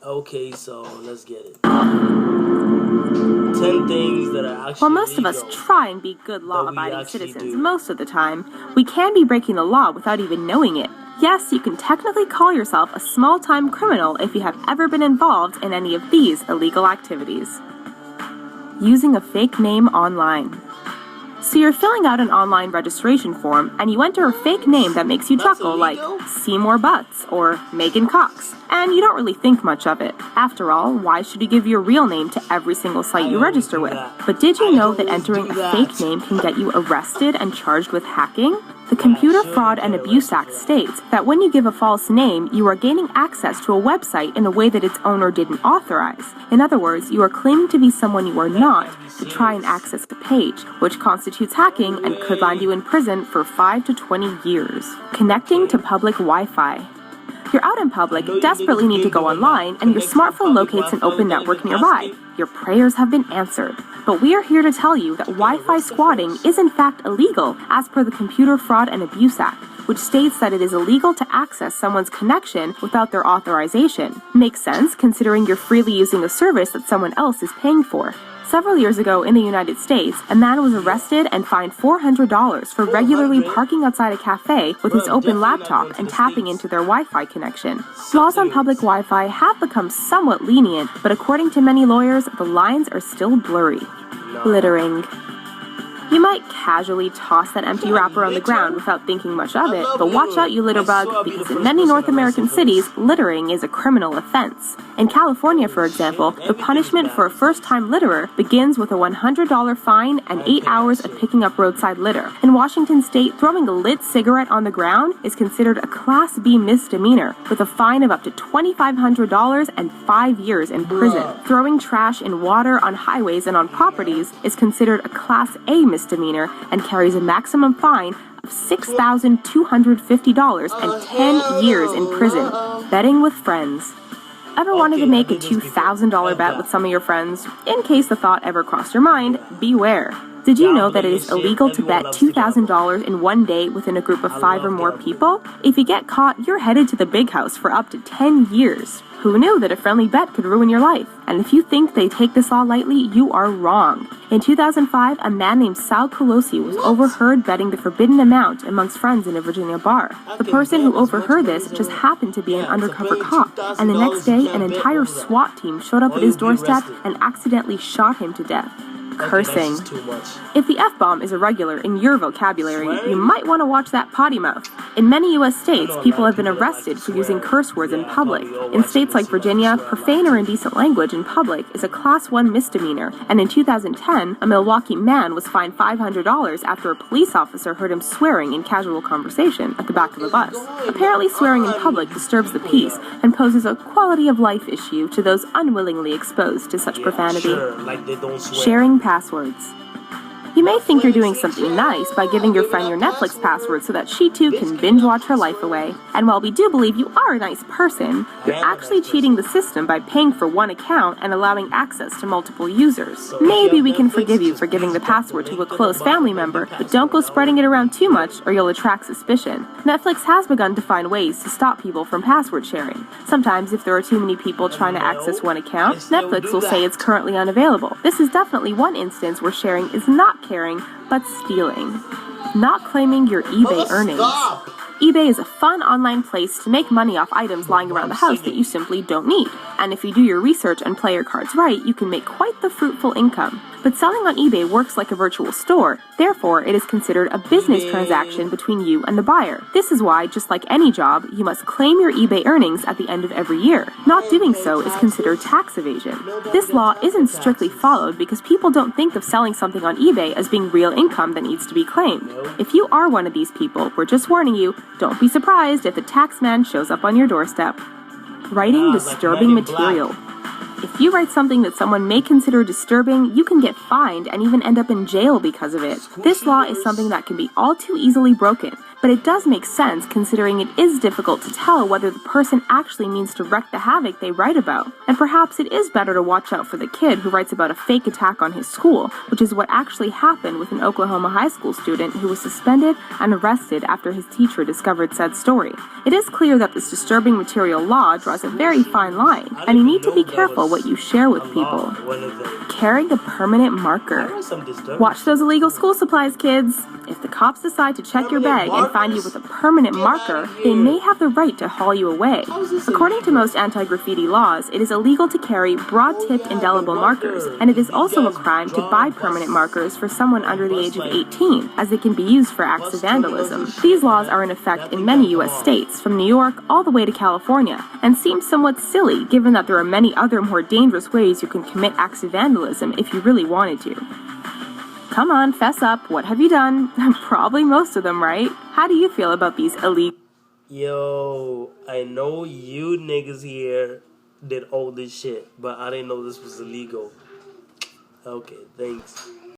Okay, so let's get it. 10 things that are actually While most of us legal try and be good that we law-abiding actually citizens do. most of the time, we can be breaking the law without even knowing it. Yes, you can technically call yourself a small-time criminal if you have ever been involved in any of these illegal activities. Using a fake name online. So you're filling out an online registration form and you enter a fake name that makes you That's chuckle like illegal? Seymour Butts or Megan Cox, and you don't really think much of it. After all, why should you give your real name to every single site you register with? But did you know that entering a fake name can get you arrested and charged with hacking? The Computer Fraud and Abuse Act states that when you give a false name, you are gaining access to a website in a way that its owner didn't authorize. In other words, you are claiming to be someone you are not to try and access the page, which constitutes hacking and could land you in prison for 5 to 20 years. Connecting to public Wi-Fi. You're out in public, desperately need to go online, and your smartphone locates an open network nearby. Your prayers have been answered. But we are here to tell you that Wi-Fi squatting is in fact illegal as per the Computer Fraud and Abuse Act, which states that it is illegal to access someone's connection without their authorization. Makes sense considering you're freely using a service that someone else is paying for. Several years ago in the United States, a man was arrested and fined $400 for regularly parking outside a cafe with his open laptop and tapping into their Wi-Fi connection. Laws on public Wi-Fi have become somewhat lenient, but according to many lawyers, the lines are still blurry. Littering. You might casually toss that empty wrapper on the ground without thinking much of it, but watch out, you litter bug, because in many North American cities, littering is a criminal offense. In California, for example, the punishment for a first-time litterer begins with a $100 fine and 8 hours of picking up roadside litter. In Washington state, throwing a lit cigarette on the ground is considered a Class B misdemeanor, with a fine of up to $2,500 and 5 years in prison. Throwing trash in water, on highways, and on properties is considered a Class A misdemeanor and carries a maximum fine of $6,250 and 10 years in prison. Betting with friends. Ever wanted to make a $2,000 bet with some of your friends? In case the thought ever crossed your mind, beware. Did you know that it is illegal to bet $2,000 in one day within a group of 5 or more people? If you get caught, you're headed to the big house for up to 10 years. Who knew that a friendly bet could ruin your life? And if you think they take this law lightly, you are wrong. In 2005, a man named Sal Colosi was overheard betting the forbidden amount amongst friends in a Virginia bar. The person who overheard this just happened to be an undercover cop, and the next day, an entire SWAT team showed up at his doorstep and accidentally shot him to death. Cursing. If the F-bomb is irregular in your vocabulary, you might want to watch that potty mouth. In many U.S. states, people have been arrested for using curse words in public. In states like Virginia, profane or indecent language in public is a Class 1 misdemeanor, and in 2010, a Milwaukee man was fined $500 after a police officer heard him swearing in casual conversation at the back of a bus. Apparently, swearing in public disturbs the peace and poses a quality of life issue to those unwillingly exposed to such profanity. Sharing passwords. You may think you're doing something nice by giving your friend your Netflix password so that she too can binge watch her life away. And while we do believe you are a nice person, you're actually cheating the system by paying for one account and allowing access to multiple users. Maybe we can forgive you for giving the password to a close family member, but don't go spreading it around too much or you'll attract suspicion. Netflix has begun to find ways to stop people from password sharing. Sometimes if there are too many people trying to access one account, Netflix will say it's currently unavailable. This is definitely one instance where sharing is not caring, but stealing. Not claiming your eBay earnings. eBay is a fun online place to make money off items lying around the house that you simply don't need. And if you do your research and play your cards right, you can make quite the fruitful income. But selling on eBay works like a virtual store, therefore it is considered a business transaction between you and the buyer. This is why, just like any job, you must claim your eBay earnings at the end of every year. Not doing so is considered tax evasion. This law isn't strictly followed because people don't think of selling something on eBay as being real income that needs to be claimed. If you are one of these people, we're just warning you, don't be surprised if the tax man shows up on your doorstep. Writing disturbing material. If you write something that someone may consider disturbing, you can get fined and even end up in jail because of it. This law is something that can be all too easily broken. But it does make sense considering it is difficult to tell whether the person actually means to wreak the havoc they write about. And perhaps it is better to watch out for the kid who writes about a fake attack on his school, which is what actually happened with an Oklahoma high school student who was suspended and arrested after his teacher discovered said story. It is clear that this disturbing material law draws a very fine line, and you need to be careful what you share with people. Carrying a permanent marker. Watch those illegal school supplies, kids. If the cops decide to check your bag and find you with a permanent marker, they may have the right to haul you away. According to most anti-graffiti laws, it is illegal to carry broad-tipped indelible markers, and it is also a crime to buy permanent markers for someone under the age of 18, as they can be used for acts of vandalism. These laws are in effect in many U.S. states, from New York all the way to California, and seem somewhat silly given that there are many other more dangerous ways you can commit acts of vandalism if you really wanted to. Come on, fess up. What have you done? Probably most of them, right? How do you feel about these illegal... Yo, I know you niggas here did all this shit, but I didn't know this was illegal. Okay, thanks.